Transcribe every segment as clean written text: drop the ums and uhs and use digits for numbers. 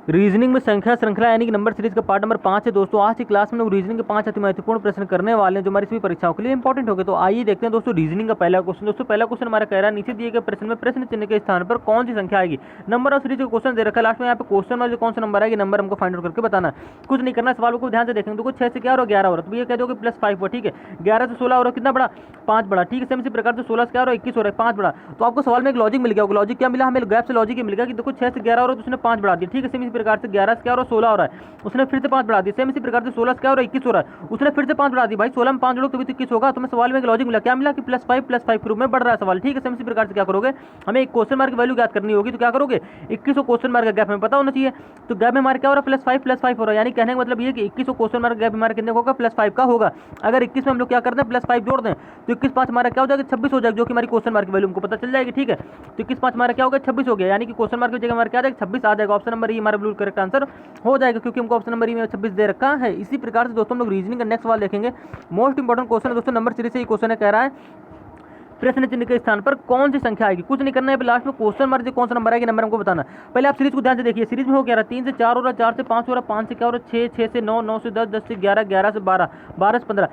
Reasoning में संख्या श्रृंखला यानी कि नंबर सीरीज का पार्ट नंबर 5 है दोस्तों। आज की क्लास में लोग रीजनिंग के 5 अति महत्वपूर्ण प्रश्न करने वाले हैं जो हमारी सभी परीक्षाओं के लिए इंपॉर्टेंट हो गए। तो आइए देखते हैं दोस्तों रीजनिंग का पहला क्वेश्चन। दोस्तों पहला क्वेश्चन हमारा कह रहा है नीचे दिए गए प्रश्न में प्रश्न चिन्ह के स्थान पर कौन सी संख्या आएगी। नंबर ऑफ सीरीज का क्वेश्चन दे रखा है, लास्ट में यहाँ पे क्वेश्चन में जो कौन सा नंबर आएगी नंबर हमको फाइंड आउट करके बताना है। कुछ नहीं करना, सवाल को ध्यान से देखेंगे। देखो 6 से क्या हो रहा है 11 हो रहा है, तो ये कह दो कि +5 हुआ, ठीक है। 11 से 16 हो रहा है, कितना बड़ा 5 बड़ा, ठीक है। सेम इसी प्रकार से 16 से क्या हो रहा है 21 हो रहा है, 5 बड़ा। तो आपको सवाल में एक लॉजिक मिल गया होगा। लॉजिक क्या मिला हमें, गैप से लॉजिक ये मिल गया कि देखो 6 से 11 हो रहा है तो उसने 5 बढ़ा दिया, ठीक है। सेम इसी प्रकार से 11 से क्या हो रहा है 16 हो रहा है, उसने फिर से 5 बढ़ा दी। सेम इसी प्रकार से 16 से क्या हो रहा है 21 हो रहा है, उसने फिर से 5 बढ़ा दी। भाई 16 में 5 जोड़ो तो भी 21 होगा। तो हमें सवाल में एक लॉजिक मिला, क्या मिला कि +5 के रूप में बढ़ रहा है सवाल, ठीक है। सेम इसी प्रकार से क्या करोगे, हमें एक क्वेश्चन मार्क की वैल्यू ज्ञात करनी होगी। तो क्या करोगे, 21 को क्वेश्चन मार्क का गैप हमें पता होना चाहिए। तो गैप में हमारे क्या हो रहा है +5 हो रहा है, यानी कहने का मतलब ये कि 21 को क्वेश्चन मार्क गैप हमारे कितने होगा +5 का होगा। अगर 21 में हम लोग क्या करते हैं +5 जोड़ दें तो 21 5 हमारा क्या हो जाएगा 26 हो जाएगा, जो कि हमारी क्वेश्चन मार्क की वैल्यू हमको पता चल जाएगी, ठीक है। तो 21 5 हमारा क्या होगा 26 हो गया, यानी कि क्वेश्चन मार्क की जगह हमारा क्या आ जाएगा 26 आ जाएगा। ऑप्शन नंबर ई हमारा बिल्कुल करेक्ट आंसर हो जाएगा, क्योंकि हमको ऑप्शन नंबर ई में 26 दे रखा है। इसी प्रकार से दोस्तों हम लोग रीजनिंग का नेक्स्ट सवाल देखेंगे। मोस्ट इंपॉर्टेंट क्वेश्चन है दोस्तों, नंबर सीरीज से ये क्वेश्चन है, कह रहा है प्रश्न चिन्ह के स्थान पर कौन सी संख्या आएगी। कुछ नहीं करना है, लास्ट में क्वेश्चन मार्क से कौन सा नंबर आएगा नंबर हमको बताना। पहले आप सीरीज को ध्यान से देखिए। सीरीज में हो क्या रहा है 3 से 4 हो रहा है, 4 से 5 हो रहा है, 5 से क्या हो रहा है 6, 6 से 9, 9 से 10, 10 से 11, 11 से 12, 12 से 15।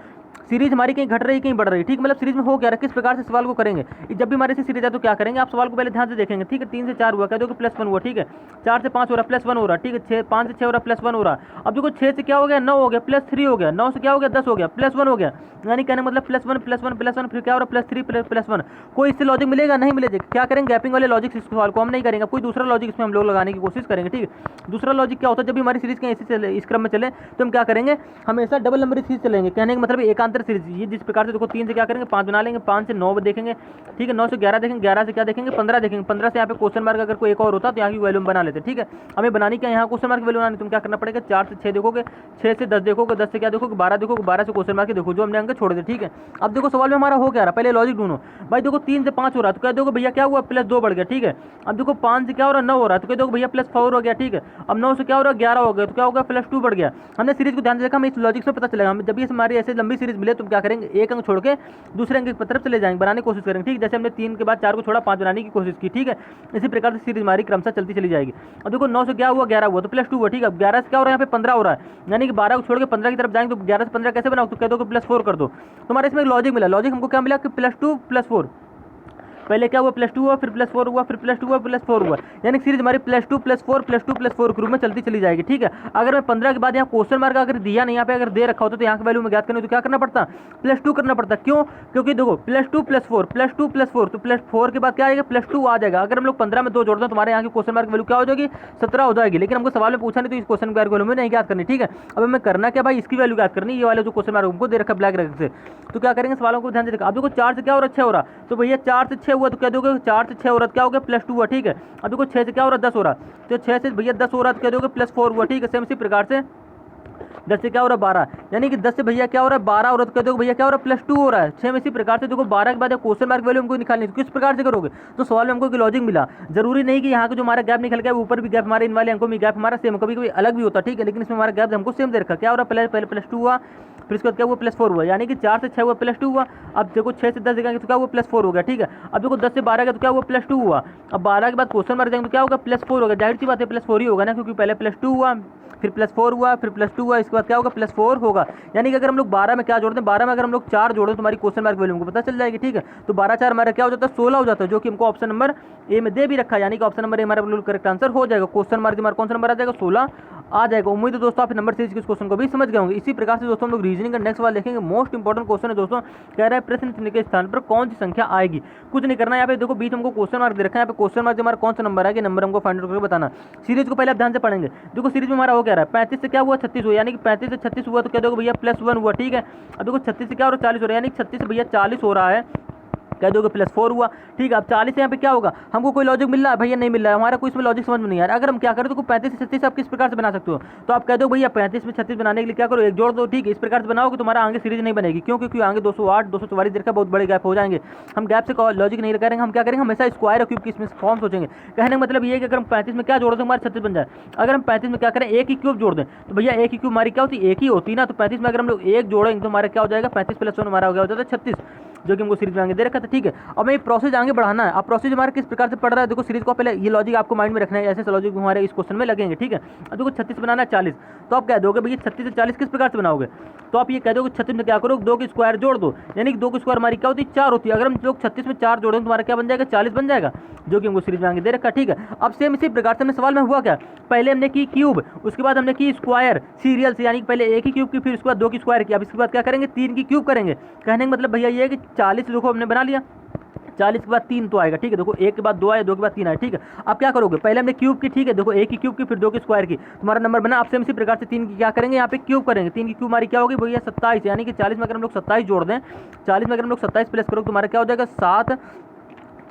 सीरीज हमारी कहीं घट रही है कहीं बढ़ रही है, ठीक। मतलब सीरीज में हो क्या रहा है, किस प्रकार से सवाल को करेंगे। जब भी हमारे से सीरीज है तो क्या करेंगे, आप सवाल को पहले ध्यान से देखेंगे, ठीक है। 3 से 4 हुआ, कह दो कि +1 हुआ, ठीक है। 4 से 5 हो रहा है +1 हो रहा है, ठीक है। 5 से 6 हो रहा है +1 हो रहा है। अब देखो 6 से क्या हो गया 9 हो गया, +3 हो गया। 9 से क्या हो गया 10 हो गया, +1 हो गया। यानी कहने मतलब +1 फिर क्या हो रहा है +3 +1। कोई इससे लॉजिक मिलेगा नहीं मिलेगा। क्या करेंगे, गैपिंग वाले लॉजिक इस सवाल को हम नहीं करेंगे, कोई दूसरा लॉजिक इसमें हम लोग लगाने की कोशिश करेंगे, ठीक है। दूसरा लॉजिक क्या होता है, जब भी हमारी सीरीज कहीं ऐसे चले इस क्रम में चले तो हम क्या करेंगे, हमेशा डबल नंबर सीरीज चलेंगे। कहने का मतलब एकांतर सीरीज, ये जिस प्रकार से देखो 3 से क्या करेंगे 5 बना लेंगे, 5 से 9 देखेंगे, ठीक है। 9 से 11 देखेंगे, 11 से क्या देखेंगे 15 देखेंगे। 15 से यहाँ पे क्वेश्चन मार्क अगर कोई एक और होता तो यहाँ की वैल्यू बना लेते, ठीक है। हमें बनानी क्या, यहाँ क्वेश्चन मार्क की वैल्यू बनानी, तुम क्या करना पड़ेगा 4 से 6 देखोगे, 6 से 10 देखोगे, 10 से क्या देखोगे 12 देखोगे, 12 से क्वेश्चन मार्क देखो जो हमने अंक छोड़ दे, ठीक है। अब देखो सवाल में हमारा हो क्या रहा, पहले लॉजिक ढूंढो। भाई देखो 3 से 5 हो रहा है तो कह दोगे भैया क्या हुआ +2 बढ़ गया, ठीक है। अब देखो 5 से क्या हो रहा है 9 हो रहा है तो कह दोगे भैया +4 हो गया, ठीक है। अब 9 से क्या हो रहा है 11 हो गया तो क्या होगा +2 बढ़ गया। हमने सीरीज को ध्यान से देखा, हमें इस लॉजिक से पता चलेगा। हम जब भी हमारी ऐसे लंबी सीरीज मिले तो क्या करेंगे, एक अंक छोड़ के दूसरे अंक की तरफ चले जाएंगे, बनाने की कोशिश करेंगे, ठीक। जैसे हमने 3 के बाद 4 को छोड़ा 5 बनाने की कोशिश की, ठीक है। इसी प्रकार से सीरीज हमारी क्रमशः चलती चली जाएगी। अब देखो 9 से क्या हुआ 11 हुआ तो +2 हुआ, ठीक है। 11 से क्या हो रहा है यहाँ पे 15 हो रहा है, यानी कि 12 को छोड़ के 15 की तरफ जाएंगे तो 11 से 15 कैसे बनाओ, तो कह दो कि +4 कर दो। तो हमारे इसमें लॉजिक मिला। लॉजिक हमको क्या मिला कि +2 +4। पहले क्या हुआ +2 हुआ, फिर +4 हुआ, फिर +2 हुआ, +4 हुआ, यानी सीरीज हमारी +2 +4 +2 +4 के रूप में चलती चली जाएगी, ठीक है। अगर मैं 15 के बाद यहाँ क्वेश्चन मार्क अगर दिया नहीं, यहाँ पे अगर दे रखा होता तो यहाँ की वैल्यू में ज्ञात करनी तो क्या करना पड़ता +2 करना पड़ता। क्यों, क्योंकि देखो +2 +4 तो +4 के बाद क्या आएगा +2 आ जाएगा। अगर हम लोग 15 में 2 जोड़ दें तुम्हारे यहाँ की क्वेश्चन मार्क वैल्यू क्या हो जाएगी 17 हो जाएगी। लेकिन हमको सवाल में पूछा नहीं तो इस क्वेश्चन मार्क वैल्यू में नहीं ज्ञात करनी, ठीक है। अब हमें करना क्या भाई, इसकी वैल्यू ज्ञात करनी, ये वाले जो क्वेश्चन मार्क हमको दे रखा ब्लैक रंग से। तो क्या करेंगे, सवालों को ध्यान से देखा। अब देखो 4 से क्या हो रहा है 6 हो रहा, तो भैया 4 से 6 हुआ तो कह दोगे 4 से 6 हो रहा क्या हो गया +2 हुआ, ठीक है। अब देखो 6 से क्या हो रहा है 10 हो रहा, तो 6 से भैया 10 हो रहा तो कह दोगे +4 हुआ, ठीक है। सेम इसी प्रकार से 10 से क्या हो रहा है 12, यानी कि 10 से भैया क्या हो रहा है 12 हो रहा है तो कह दोगे भैया क्या हो रहा है +2 हो रहा है। सेम इसी प्रकार से देखो 12 के बाद क्वेश्चन मार्क वैल्यू हमको निकालनी, तो किस प्रकार से करोगे, तो सवाल में हमको लॉजिक मिला। जरूरी नहीं कि यहाँ का जो हमारा गैप निकल गया ऊपर भी गैप हमारे इन वाले अंकों में गैप हमारा सेम, कभी कभी अलग भी होता, ठीक है। लेकिन इसमें हमारा गैप हमको सेम दे रखा, क्या हो रहा है पहले +2 हुआ, फिर उसके बाद क्या हुआ +4 हुआ, यानी कि 4 से 6 हुआ +2 हुआ। अब देखो 6 से 10 देखेंगे तो क्या हुआ +4 हो गया, ठीक है। अब देखो 10 से 12 गया तो क्या हुआ +2 हुआ। अब 12 के बाद क्वेश्चन मार्क देंगे तो क्या होगा +4 होगा। जाहिर सी बात है +4 ही होगा ना, क्योंकि पहले +2 हुआ, फिर +4 हुआ, फिर +2 हुआ, इसके बाद क्या होगा +4 होगा। यानी कि अगर हम लोग 12 में क्या जोड़ते हैं, 12 में अगर हम लोग 4 जोड़े तो हमारी क्वेश्चन मार्क वैल्यू हमको पता चल जाएगी, ठीक है। तो 12 4 हमारा क्या हो जाता है 16 हो जाता है, जो कि हमको ऑप्शन नंबर ए में दे भी रखा है, यानी कि ऑप्शन नंबर ए हमारा बिल्कुल करेक्ट आंसर हो जाएगा। क्वेश्चन मार्क हमारा कौन सा नंबर आ जाएगा 16 आ जाएगा। उम्मीद है दोस्तों आप नंबर सीरीज के क्वेश्चन को भी समझ गए होंगे। इसी प्रकार से दोस्तों हम लोग रीजनिंग का नेक्स्ट सवाल देखेंगे। मोस्ट इंपॉर्टेंट क्वेश्चन है दोस्तों, कह रहा है प्रश्न चिन्ह के स्थान पर कौन सी संख्या आएगी। कुछ नहीं करना, यहाँ पे देखो बीच हमको क्वेश्चन मार्क दे रखा है, यहाँ पे क्वेश्चन मार्क हमारा कौन सा नंबर आएगा नंबर हमको फाइंड आउट करके बताना। सीरीज को पहले आप ध्यान से पढ़ेंगे। देखो सीरीज में हमारा हो क्या रहा है 35 से क्या हुआ 36 हुआ, यानी कि 35 से 36 हुआ तो कह दोगे भैया +1 हुआ, ठीक है। अब देखो 36 से क्या हो रहा है 40 हो रहा है, यानी 36 से भैया 40 हो रहा है, कह दोगे +4 हुआ, ठीक है। अब 40 से यहाँ पे क्या होगा, हमको कोई लॉजिक मिल रहा है भैया नहीं मिल रहा है, हमारा कोई इसमें लॉजिक समझ में नहीं आ रहा। अगर हम क्या करें तो 35 से 36 आप किस प्रकार से बना सकते हो, तो आप कह दो भैया 35 में 36 बनाने के लिए क्या करो एक जोड़ दो, ठीक है। इस प्रकार से बनाओगे तुम्हारा आगे सीरीज नहीं बनेगी, क्यों, क्योंकि आगे 208 244 देखा बहुत बड़े गैप हो जाएंगे। हम गैप से लॉजिक नहीं करेंगे, हम क्या करेंगे हमेशा स्क्वायर और क्यूब की इसमें फॉर्म सोचेंगे। कहने का मतलब ये है कि अगर हम 35 में क्या जोड़ दें हमारे 36 बन जाए। अगर हम 35 में क्या करें एक ही क्यूब जोड़ दें तो भैया एक ही क्यूब हमारी क्या होती है एक ही होती है ना, तो 35 में अगर हम लोग एक जोड़ेंगे तो हमारा क्या हो जाएगा 35 + 1 हमारा हो गया हो जाता है 36। जो कि हमको सीरीज में आगे दे रखा था, ठीक है। अब हमें प्रोसेस आगे बढ़ाना है। अब प्रोसेस हमारा किस प्रकार से पढ़ रहा है, देखो सीरीज को पहले ये लॉजिक आपको माइंड में रखना है, ऐसे लॉजिक हमारे इस क्वेश्चन में लगेंगे, ठीक है। अब देखो 36 बनाना है 40, तो आप कह दोगे भैया 36 से 40 किस प्रकार से बनाओगे, तो आप ये कह दोगे 36 में क्या करो 2 की स्क्वायर जोड़ दो, यानी कि 2 की स्क्वायर हमारी क्या होती है 4 होती है। अगर हम लोग 36 में 4 जोड़ें तो तुम्हारा क्या बन जाएगा 40 बन जाएगा, जो कि हमको सीरीज में आगे दे रखा, ठीक है। अब सेम इसी प्रकार से हमने सवाल में हुआ क्या, पहले हमने की क्यूब, उसके बाद हमने की स्क्वायर सीरियल से, यानी कि पहले एक ही क्यूब की, फिर उसके बाद 2 की स्क्वायर की, अब इसके बाद क्या करेंगे 3 की क्यूब करेंगे। कहने का मतलब भैया ये है कि 40 देखो हमने बना लिया, 40 के बाद 3 तो आएगा, ठीक है। देखो 1 के बाद 2 आया, 2 के बाद 3 आया, ठीक है। अब क्या करोगे, पहले हमने क्यूब की, ठीक है, देखो 1 की क्यूब की फिर 2 की स्क्वायर की, तुम्हारा नंबर बना। अब से इसी प्रकार से 3 की क्या करेंगे, यहाँ पे क्यूब करेंगे, 3 की क्यूब हमारी क्या होगी भैया 27, यानी कि 40 में अगर हम लोग 27 जोड़ दें, 40 में अगर हम लोग 27 प्लस करोगे तुम्हारा क्या हो जाएगा 7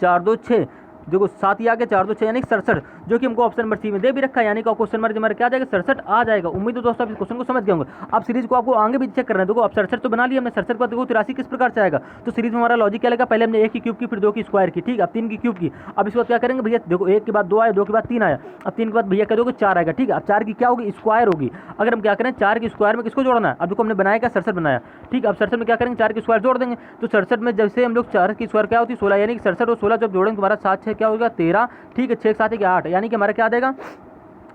4 2 6, देखो 7 ही आ गया 4 2 6 यानी 67, जो कि हमको ऑप्शन नंबर सी में दे भी रखा है, यानी कि क्वेश्चन नंबर हमारा क्या आ जाएगा 67 आ जाएगा। उम्मीद है दोस्तों आप इस क्वेश्चन को समझ गए होंगे। अब सीरीज को आपको आगे भी चेक करना है, देखो अब 67 तो बना लिया हमने, 67 पर देखो 83 किस प्रकार से आएगा, तो सीरीज में हमारा लॉजिक क्या लगा, पहले हमने 1 की क्यूब की फिर 2 की स्क्वायर की, ठीक है। अब 3 की क्यूब की, अब इसके बाद क्या करेंगे भैया, देखो 1 के बाद 2 आया, 2 के बाद 3 आया, अब 3 के बाद भैया कह दोगे 4 आएगा, ठीक है। अब 4 की क्या होगी स्क्वायर होगी, अगर हम क्या करें 4 की स्क्वायर में किसको जोड़ना है, अब देखो हमने बनाया क्या 67 बनाया, ठीक है। अब 67 में क्या करेंगे 4 की स्क्वायर जोड़ देंगे, तो 67 में जैसे हम लोग 4 की स्क्वायर क्या होती है 16, यानी कि 67 और 16 जब जोड़ेंगे तुम्हारा 7 6 क्या होगा 13, ठीक है। 6 7 8, यानी कि हमारा क्या आ जाएगा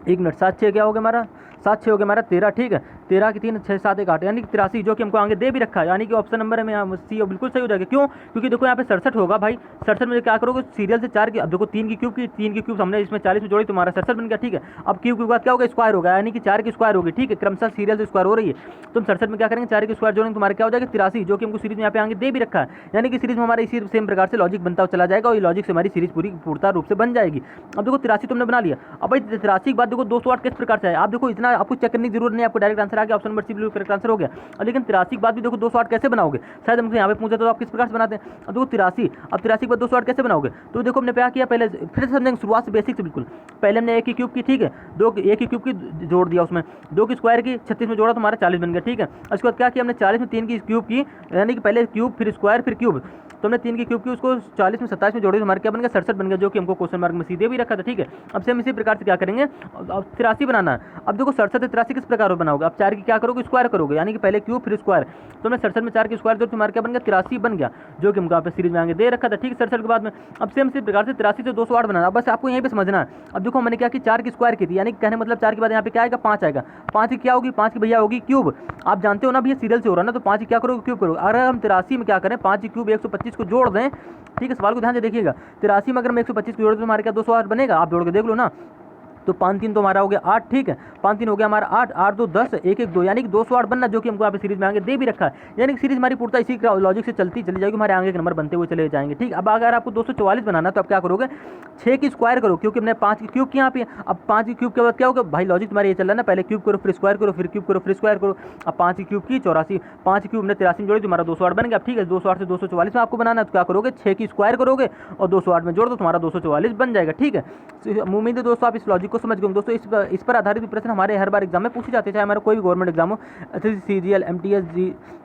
1 मिनट 7 6 क्या हो गया हमारा 7 6 हो गया हमारा 13, ठीक है। 13 की 3 6 7 1 8, यानी कि 83, जो कि हमको आगे दे भी रखा है, यानी कि ऑप्शन नंबर में यहाँ सी बिल्कुल सही हो जाएगा। क्यों, क्योंकि देखो यहाँ पे 67 होगा भाई, 67 में क्या करोगे सीरियल से 4 की, अब देखो 3 की क्यूब हमने इसमें 40 में जोड़ी तुम्हारा 67 बन गया, ठीक है। अब क्यूब के बाद क्या होगा स्क्वायर होगा, यानी कि 4 की स्क्वायर होगी, ठीक है। क्रमशः सीरियल से स्क्वायर हो रही है, तो हम 67 में क्या करेंगे 4 की स्क्वायर जोड़ेंगे तुम्हारा क्या हो जाएगा 83, जो कि हमको सीरीज में यहाँ पे आगे दे भी रखा है, यानी कि सीरीज में हमारा इसी सेम प्रकार से लॉजिक बनता चला जाएगा और ये लॉजिक से हमारी सीरीज पूर्णता रूप से बन जाएगी। अब देखो 83 तुमने बना लिया, अब भाई 83 के बाद देखो 208 किस प्रकार से है, आप देखो इतना आपको चेक करने की जरूरत नहीं, आपको डायरेक्ट आंसर आ गया, option number C correct answer हो गया। लेकिन 83 के बाद भी देखो 208 कैसे बनाओगे, शायद हमसे यहाँ पे पूछा तो आप किस प्रकार से बनाते हैं। अब देखो 83, अब 83 के बाद 208 कैसे बनाओगे, तो देखो हमने क्या किया, पहले फिर से समझेंगे शुरुआत से बेसिक से बिल्कुल। पहले हमने 1 की क्यूब की, ठीक है, 1 की क्यूब की जोड़ दिया, उसमें 2 की स्क्वायर की 36 में जोड़ा तुम्हारा 40 बन गया, ठीक है। उसके बाद क्या किया हमने 40 में 3 की क्यूब की, यानी कि पहले क्यूब फिर स्क्वायर फिर क्यूब, तो हमने 3 की क्यूब की उसको 40 में 27 में जोड़ी तो हमारे क्या बन गया 67 बन गया, जो कि हमको क्वेश्चन मार्क में सीधे भी रखा था, ठीक है। अब से हम इसी प्रकार से क्या करेंगे, अब 83 बनाना है। अब देखो 67 83 किस प्रकार बनाओगे, अब 4 की क्या करोगे स्क्वायर करोगे, यानी कि पहले क्यूब फिर स्क्वायर, तो हमने 67 में 4 की स्क्वायर जो तुम्हारा क्या बन गया 83 बन गया, जो कि हमको यहाँ पे सीरीज में आगे दे रखा था, ठीक है। 67 के बाद में अब सेम इसी प्रकार से 83 से 208 बनाना, बस आपको यहीं पे समझना है। अब देखो मैंने क्या कि 4 की स्क्वायर की थी, यानी कि कहने मतलब 4 के बाद यहाँ पे क्या आएगा 5 आएगा, 5 की क्या होगी 5 की भैया होगी क्यूब, आप जानते हो ना भैया सीरियल से हो रहा है ना, तो 5 की क्या करोगे क्यूब करोगे। अगर हम 83 में क्या करें 5 की क्यूब 125 को जोड़ दें, ठीक है, सवाल को ध्यान से देखिएगा, 83 में अगर हम 125 को जोड़ दें तो हमारे क्या 208 बनेगा, आप जोड़ के देख लो ना, तो 5 3 तो हमारा हो गया 8, ठीक है, 5 3 हो गया हमारा 8 8 2 10 1 1 2, यानी कि 208 बनना, जो कि हमको यहाँ पे सीरीज में आगे दे भी रखा है, यानी कि सीरीज हमारी पूर्णता इसी लॉजिक से चलती चली जाएगी, हमारे आगे के नंबर बनते हुए चले जाएंगे, ठीक। अब अगर आपको 244 बनाना तो आप क्या करोगे 6 की स्क्वायर करो, क्योंकि हमने 5 की क्यूब की यहाँ पे, अब 5 की क्यूब के बाद क्या होगा भाई लॉजिक तुम्हारा ये चल रहा है ना, पहले क्यूब करो फिर स्क्वायर करो फिर क्यूब करो फिर स्क्वायर करो, अब 5 की क्यूब की 84, 5 की क्यूब ने 83 में जोड़ी तुम्हारा 208 बन गया, ठीक है। 208 से 244 में आपको बनाना है तो क्या करोगे 6 की स्क्वायर करोगे और 208 में जोड़ दो तुम्हारा 244 बन जाएगा, ठीक है। उम्मीद है दोस्तों आप इस लॉजिक को समझ गए दोस्तों। इस पर आधारित प्रश्न हमारे हर बार एग्जाम में पूछे जाते हैं, चाहे हमारा कोई भी गवर्नमेंट एग्जाम हो, CGL MTS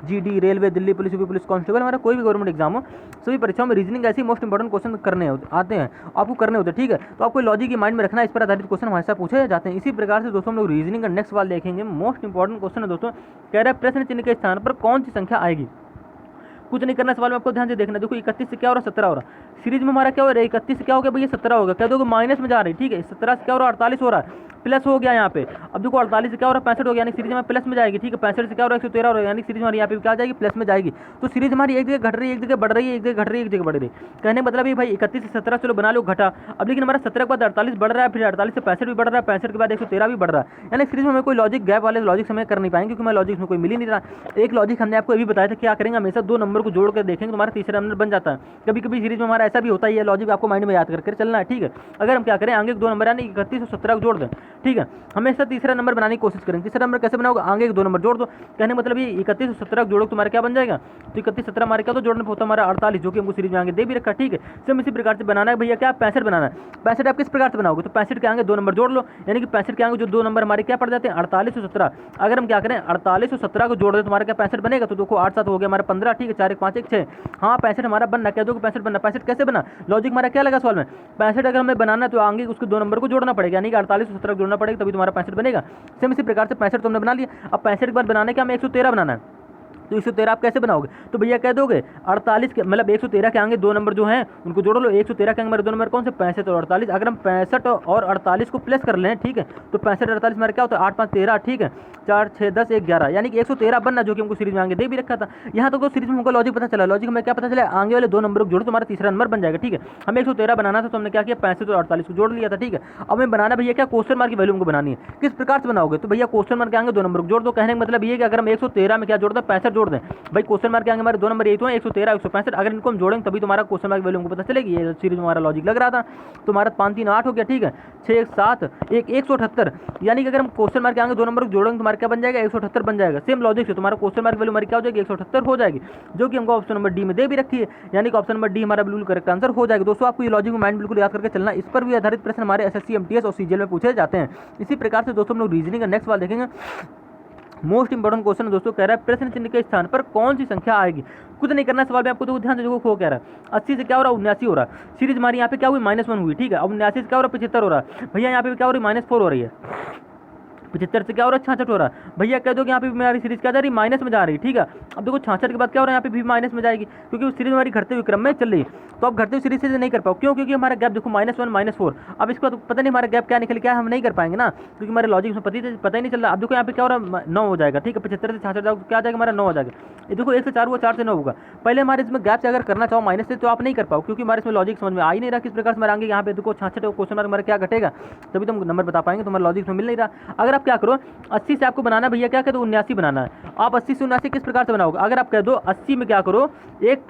GD railway Delhi police UP police constable, हमारा कोई भी गवर्नमेंट एग्जाम हो, सभी परीक्षाओं में रीजनिंग ऐसे मोस्ट इंपॉर्टेंट क्वेश्चन करने आते हैं, आपको करने होते हैं, ठीक है। तो आपको लॉजिक की माइंड में रखना, इस पर आधारित क्वेश्चन हमारे साथ पूछे जाते हैं। इसी प्रकार से दोस्तों हम लोग रीजनिंग का नेक्स्ट सवाल देखेंगे, मोस्ट इंपॉर्टेंट क्वेश्चन है दोस्तों, कह रहा है प्रश्न चिन्ह के स्थान पर कौन सी संख्या आएगी। कुछ नहीं करना सवाल में, आपको ध्यान से देखना। देखो 31 से क्या हो रहा है 17 हो रहा है, सीरीज में हमारा क्या हो रहा है 31 से क्या हो गया भैया 17 होगा, क्या दोगे माइनस में जा रही है, ठीक है। 17 से क्या हो रहा है 48 हो रहा है, प्लस हो गया यहाँ पे। अब देखो 48 से क्या हो रहा है 65 हो गया, यानी सीरीज में प्लस में जाएगी, ठीक है। 65 से क्या हो रहा है 113 हो रहा है, यानी सीरीज हमारी यहाँ पे क्या जाएगी प्लस में जाएगी। तो सीरीज हमारी एक जगह घट रही है, एक जगह बढ़ रही है, एक जगह घट रही है, एक जगह बढ़ रही है। कहने का मतलब ये भाई 31 से 17 चलो बना लो घटा, अब लेकिन हमारा 17 के बाद 48 बढ़ रहा है, फिर 48 से 65 भी बढ़ रहा है, 65 के बाद 113 भी बढ़ रहा है, यानी सीरीज में हमें कोई लॉजिक गैप वाले लॉजिक हमें कर नहीं पाएंगे, क्योंकि हमारे लॉजिक में कोई मिल ही नहीं रहा। एक लॉजिक हमने आपको ये भी बताया था क्या करेंगे, हमेशा 2 नंबर को जोड़ कर देखेंगे तुम्हारा तीसरा नंबर बन जाता है। कभी कभी सीरीज में हमारा ऐसा भी होता है, ये लॉजिक आपको माइंड में याद करके चलना है, ठीक है। अगर हम क्या करें आगे 2 नंबर यानी 31 और 17 को जोड़ दें, ठीक है, हमेशा तीसरा नंबर बनाने की कोशिश करेंगे। तीसरा नंबर कैसे बनाओगे, आगे 2 नंबर जोड़ दो, कहने मतलब ये 31 और 17 को जोड़ो तुम्हारा क्या बन जाएगा, तो 31 17 हमारे क्या तो जोड़ने पर होता हमारा 48, जो कि हमको सीरीज में आगे दे भी रखा, ठीक है। सेम इसी प्रकार से बनाना है भैया क्या 65 बनाना है। 65 आप किस प्रकार से बनाओगे, तो 65 के आगे 2 नंबर जोड़ लो, यानी कि 65 के आगे जो 2 नंबर हमारे क्या पड़ जाते हैं 48 और 17। अगर हम क्या करें 48 और 17 को जोड़ दे तुम्हारा क्या 65 बनेगा, तो देखो 8 7 हो गया हमारा 15, ठीक है, 4 1 5 1 6, हाँ 65 हमारा बनना, क्या दोगे 65 बनना। 65 कैसे बना, लॉजिक हमारा क्या लगा सवाल में 65 अगर हमें बनाना तो आगे उसके 2 नंबर को जोड़ना पड़ेगा, यानी कि 48 और 17 को जोड़ना पड़ेगा, तभी तुम्हारा 65 बनेगा। सेम इसी प्रकार से 65 तुमने बना लिया। अब 65 के बाद बनाने का हमें 113 बनाना है, तो 113 आप कैसे बनाओगे? तो भैया कह दोगे 48 के मतलब 113 के आगे 2 नंबर जो हैं उनको जोड़ लो। 113 के आगे हमारे 2 नंबर कौन से? 65 और 48। अगर हम 65 और 48 को प्लस कर लें, ठीक है, तो 65 और 48 हमारे क्या होता है? 8 5 13, ठीक है, 4 6 10 1 11, यानी कि 113 बनना, जो कि हमको सीरीज में आगे दे भी रखा था। यहाँ तक तो सीरीज में हमको लॉजिक पता चला। लॉजिक में क्या पता चला? आगे वाले 2 नंबर को जोड़ो, तुम्हारा तीसरा नंबर बन जाएगा, ठीक है। हमें 113 बनाना था तो हमने क्या किया? 65 और 48 को जोड़ लिया था, ठीक है। अब हमें बनाना भैया क्या? क्वेश्चन मार्क की वैल्यू हमको बनानी है। किस प्रकार से बनाओगे? तो भैया क्वेश्चन मार्क के आगे 2 नंबर को जोड़ दो। कहने का मतलब ये कि अगर हम 113 में क्या जोड़ दें? 65 जोड़ दें। भाई क्वेश्चन मार्क के आगे हमारे 2 नंबर यही तो है, 113 165। अगर इनको हम जोड़ेंगे तभी तुम्हारा क्वेश्चन मार्क वैल्यू हमको पता चलेगी। ये सीरीज में हमारा लॉजिक लग रहा था। तो हमारा 5 3 8 हो गया, ठीक है, 6 1 7 1 178, यानी कि अगर हम क्वेश्चन मार्क के आगे 2 नंबर को जोड़ेंगे तुम्हारा क्या बन जाएगा? 178 बन जाएगा। सेम लॉजिक से तुम्हारा क्वेश्चन मार्क वैल्यू हमारी क्या हो जाएगी? 178 हो जाएगी, जो कि हमको ऑप्शन नंबर डी में दे भी रखी है, यानी कि ऑप्शन नंबर डी हमारा बिल्कुल करेक्ट आंसर हो जाएगा। दोस्तों आपको ये लॉजिक में माइंड बिल्कुल याद करके चलना। इस पर भी आधारित प्रश्न हमारे एसएससी एमटीएस और सीजीएल में पूछे जाते हैं। इसी प्रकार से दोस्तों हम लोग रीजनिंग का नेक्स्ट सवाल देखेंगे। मोस्ट इंपॉर्टेंट क्वेश्चन दोस्तों कह रहा है प्रश्न चिन्ह के स्थान पर कौन सी संख्या आएगी? कुछ नहीं करना सवाल में आपको, तो ध्यान से देखो। कह रहा है 80 से क्या हो रहा है? 79 हो रहा है। सीरीज हमारी यहाँ पे क्या हुई? -1 हुई, ठीक है। अब 79 से क्या हो रहा है? 75 हो रहा है। भैया यहाँ पे क्या हो रही है? -4 हो रही है। 75 से क्या हो रहा है? 66 हो रहा है। भैया कह दो कि यहाँ पे हमारी सीरीज क्या जा रही है? माइनस में जा रही है, ठीक है। अब देखो 66 के बाद क्या हो रहा है? यहाँ पे भी माइनस में जाएगी, क्योंकि सीरीज हमारी घटते हुए क्रम में चल रही है। तो अब घटते हुए सीरीज से नहीं कर पाओ, क्यों? क्योंकि हमारा गैप देखो -1 -4। अब इसका तो पता नहीं हमारा गैप क्या निकल के आया, हम नहीं कर पाएंगे ना, क्योंकि हमारे लॉजिक में पता ही नहीं चल रहा। अब देखो यहाँ पे क्या हो रहा है? 9 हो जाएगा, ठीक है। 75 से 66 जाओ क्या आ जाएगा? हमारा 9 हो जाएगा। ये देखो 1 से 4 हुआ, 4 से 9 होगा। पहले हमारे इसमें गैप से अगर करना चाहो माइनस से, तो आप नहीं कर पाओ, क्योंकि हमारे इसमें लॉजिक समझ में आ ही नहीं रहा किस प्रकार से हमारे आगे यहाँ पे देखो 66 क्वेश्चन मार्क हमारा क्या घटेगा, तभी तुम नंबर बता पाएंगे। तुम्हारा लॉजिक में मिल नहीं रहा। अगर आप क्या करो, 80 से आपको बनाना भैया क्या कह दो? 79 बनाना है। आप 80 से 79 किस प्रकार से बनाओगे? अगर आप कह दो 80 में क्या करो? 1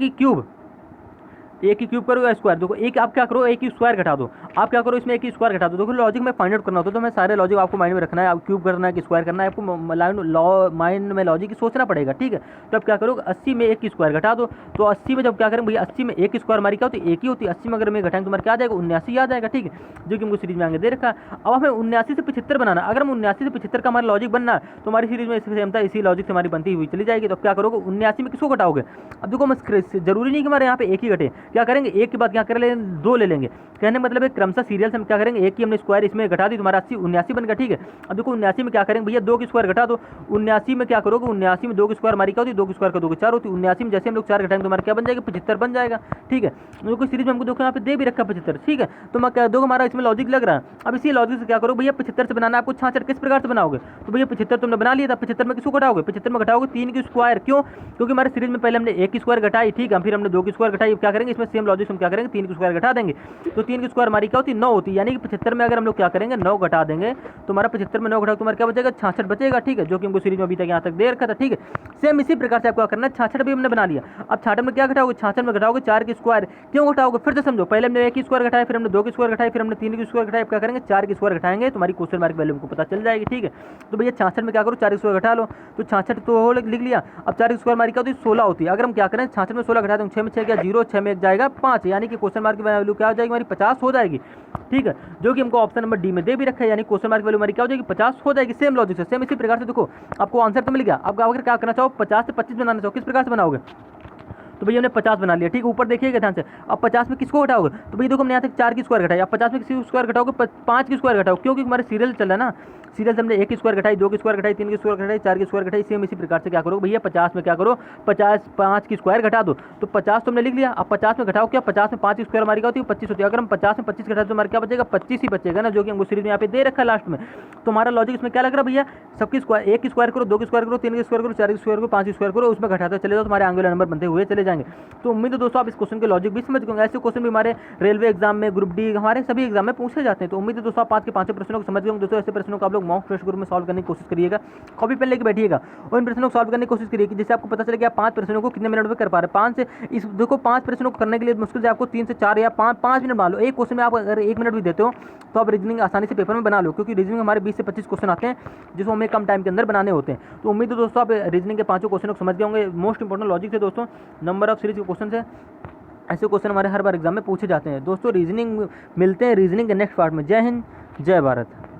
की क्यूब करो या स्क्वायर। देखो एक आप क्या करो? 1 की स्क्वायर घटा दो। आप क्या करो? इसमें 1 की स्क्वायर घटा दो। देखो लॉजिक में फाइंड आउट करना होता है, तो हमें सारे लॉजिक आपको माइंड में रखना है। आप क्यूब करना है कि स्क्वायर करना है, आपको माइंड में लॉजिक सोचना पड़ेगा, ठीक है। तो अब क्या करो? 80 में 1 की स्क्वायर घटा दो। तो 80 में जब क्या करेंगे भैया? 80 में 1 की स्क्वायर हमारी क्या होती है? 1 ही होती है। 80 में अगर मैं घटाएंगे तुम्हारा क्या आ जाएगा? 79 आ जाएगा, ठीक है, जो कि हमको सीरीज में आगे दे रखा है। अब हमें 79 से 75 बनाना। अगर हम 79 से 75 का हमारा लॉजिक बनना है, तो हमारी सीरीज में सेमता इसी लॉजिक से हमारी बनती हुई चली जाएगी। तो क्या करोगे? 79 में किसको घटाओगे? अब देखो जरूरी नहीं कि हमारे यहाँ पे 1 ही घटे। क्या करेंगे? 1 के बाद क्या कर 2 ले लेंगे। कहने मतलब है क्रमशः सीरियल से हम क्या करेंगे? 1 की हमने स्क्वायर इसमें घटा दी, तुम्हारा 80 79 बन गया, ठीक है। अब देखो 79 में क्या करेंगे भैया? 2 की स्क्वायर घटा दो। 79 में क्या करोगे? 79 में 2 की स्क्वायर हमारी क्या होती है? 2 की स्क्वायर का 2 की 4 होती है। 79 में जैसे हम लोग 4 घटाएंगे तो हमारा क्या बन जाएगा? 75 बन जाएगा, ठीक है। देखो सीरीज में हमको देखो यहाँ पे दे भी रखा 75, ठीक है। तो मैं कह दो हमारा इसमें लॉजिक लग रहा है। अब इसी लॉजिक से क्या करो भैया? 75 से बनाना आपको 66 किस प्रकार से बनाओगे? तो भैया 75 तुमने बना लिया था। 75 में किसको घटाओगे? 75 में घटाओगे 3 की स्क्वायर। क्यों? क्योंकि हमारे सीरीज में पहले हमने 1 की स्क्वायर घटाई, ठीक है, फिर हमने 2 की स्क्वायर घटाई। क्या करेंगे? इसमें सेम लॉजिक हम क्या करेंगे? 3 की स्क्वायर घटा देंगे। तो 3 की स्क्वायर हमारी क्या होती है? 9 होती है। यानी कि 75 में अगर हम लोग क्या करेंगे? 9 घटा देंगे, तो हमारा 75 में 9 घटाओ तुम्हारा क्या बचेगा? 66 बचेगा, ठीक है, जो कि हमको सीरीज में अभी तक यहाँ तक दे रखा था, ठीक है। सेम इसी प्रकार से आपको क्या करना है? 66 भी हमने बना लिया। अब 66 में क्या घटाओगे? 66 में घटाओगे 4 की स्क्वायर। क्यों घटाओगे? फिर से समझो, पहले हमने 1 की स्क्वायर घटाया, फिर हमने 2 की स्क्वायर घटाई, फिर हमने 3 की स्क्वायर घटाई। क्या करेंगे? 4 की स्क्वायर घटाएंगे, तुम्हारी क्वेश्चन मार्क वैल्यू हमको पता चल जाएगी, ठीक है। तो भैया 66 में क्या करो? 4 की स्क्वायर घटा लो, तो 66 तो लिख लिया। अब 4 की स्क्वायर हमारी क्या होती है? 16 होती है। अगर हम क्या करें? 66 में 16 घटा दें, 6 में 6 क्या 0, 6 में 1 जाएगा 5, यानी कि क्वेश्चन मार्क की वैल्यू क्या हो जाएगी? हमारी 50 हो जाएगी, ठीक है, जो कि हमको ऑप्शन नंबर डी में दे भी रखा है। यानी क्वेश्चन मार्क वैल्यू हमारी क्या हो जाएगी? 50 हो जाएगी। सेम लॉजिक से, सेम इसी प्रकार से देखो आपको आंसर तो मिल गया। अब अगर क्या करना चाहो? 50 से 25 बनाना चाहो, किस प्रकार से बनाओगे? तो भैया हमने 50 बना लिया, ठीक है। ऊपर देखिएगा ध्यान से। अब 50 में किसको घटाओगे? तो भैया देखो हमने यहाँ तक 4 की स्क्वायर घटाई। अब 50 में किसी स्क्वायर घटाओगे? 5 की स्क्वायर घटाओ, क्योंकि हमारे सीरियल चल रहा है ना। सीरियल से हमने 1 की स्क्वायर घटाई, 2 की स्क्वायर घटाई, 3 की स्क्वायर घटाई, 4 की स्क्वायर घटाई। सेम इसी प्रकार से क्या करो भैया? 50 में क्या करो? 5 की स्क्वायर घटा दो। तो 50 तो हमने लिख लिया। अब 50 में घटाओ क्या? 50 में 5 की स्क्वायर हमारी क्या होती है? 25 होती है। अगर हम 50 में 25 घटाते तो हमारा क्या बचेगा? 25 ही बचेगा ना, जो कि हमको सीरीज में यहाँ पे दे रखा है लास्ट में। तो हमारा लॉजिक इसमें क्या लग रहा है भैया? सबकी स्क्वायर, 1 की स्क्वायर करो, 2 की स्क्वायर करो, 3 की स्क्वायर करो, 4 की स्क्वायर करो, 5 की स्क्वायर करो, उसमें घटाते चले जाओ, तुम्हारे आगे वाले नंबर बनते हुए चले जाएंगे। तो उम्मीद है दोस्तों आप इस क्वेश्चन के लॉजिक भी समझ गए। ऐसे क्वेश्चन भी हमारे रेलवे एग्जाम में, ग्रुप डी, हमारे सभी एग्जाम में पूछे जाते हैं। तो उम्मीद है दोस्तों आप आज के 5 प्रश्नों को समझ गए। दोस्तों ऐसे प्रश्नों को आप लोग मॉक टेस्ट ग्रुप में सॉल्व करने की कोशिश करिएगा। कॉपी पेन लेके बैठिएगा और इन प्रश्नों को सॉल्व करने की कोशिश करिए, जिससे आपको पता चले कि आप 5 प्रश्नों को कितने मिनट में कर पा रहे हैं। 5 से इस देखो 5 प्रश्नों को करने के लिए मुश्किल से आपको 3 से 4 या 5 मिनट बना लो। एक क्वेश्चन में आप अगर 1 मिनट भी देते हो तो आप रीजनिंग आसानी से पेपर में बना लो, क्योंकि रीजनिंग हमारे 20 से 25 क्वेश्चन आते हैं, जिसको हमें कम टाइम के अंदर बनाने होते हैं। तो उम्मीद है दोस्तों आप रीजनिंग के 5 क्वेश्चनों को समझ गए होंगे। मोस्ट इंपॉर्टेंट लॉजिक से दोस्तों नंबर ऑफ सीरीज के क्वेश्चन है। ऐसे क्वेश्चन हमारे हर बार एग्जाम में पूछे जाते हैं। दोस्तों रीजनिंग मिलते हैं रीजनिंग के नेक्स्ट पार्ट में। जय हिंद, जय भारत।